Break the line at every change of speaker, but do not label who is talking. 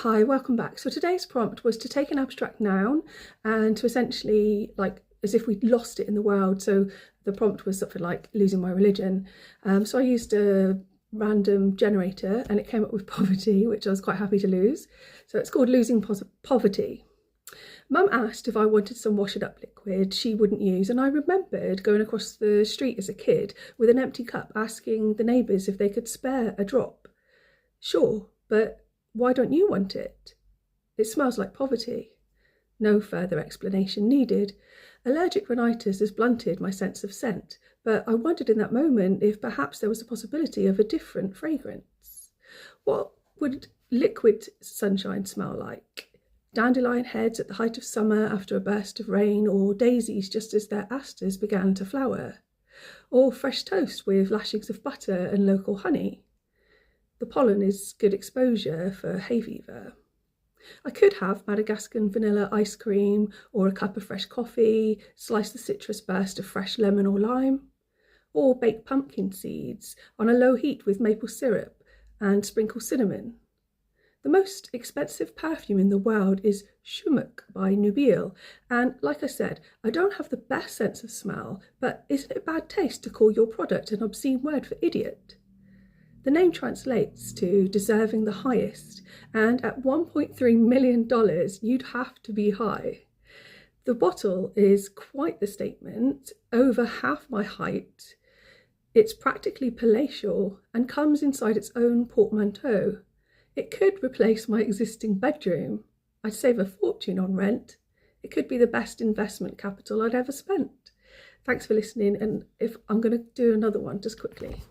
Hi, welcome back. So today's prompt was to take an abstract noun and to essentially, like, as if we'd lost it in the world. So the prompt was something like losing my religion. So I used a random generator and it came up with poverty, which I was quite happy to lose. So it's called losing poverty. Mum asked if I wanted some wash it up liquid she wouldn't use, and I remembered going across the street as a kid with an empty cup asking the neighbours if they could spare a drop. Sure, but why don't you want it? It smells like poverty. No further explanation needed. Allergic rhinitis has blunted my sense of scent, but I wondered in that moment if perhaps there was a possibility of a different fragrance. What would liquid sunshine smell like? Dandelion heads at the height of summer after a burst of rain, or daisies just as their asters began to flower? Or fresh toast with lashings of butter and local honey? The pollen is good exposure for hay fever. I could have Madagascan vanilla ice cream or a cup of fresh coffee, slice the citrus burst of fresh lemon or lime, or bake pumpkin seeds on a low heat with maple syrup and sprinkle cinnamon. The most expensive perfume in the world is Shumuk by Nubil, and like I said, I don't have the best sense of smell, but isn't it bad taste to call your product an obscene word for idiot? The name translates to deserving the highest, and at $1.3 million, you'd have to be high. The bottle is quite the statement, over half my height. It's practically palatial and comes inside its own portmanteau. It could replace my existing bedroom. I'd save a fortune on rent. It could be the best investment capital I'd ever spent. Thanks for listening, and if I'm going to do another one just quickly.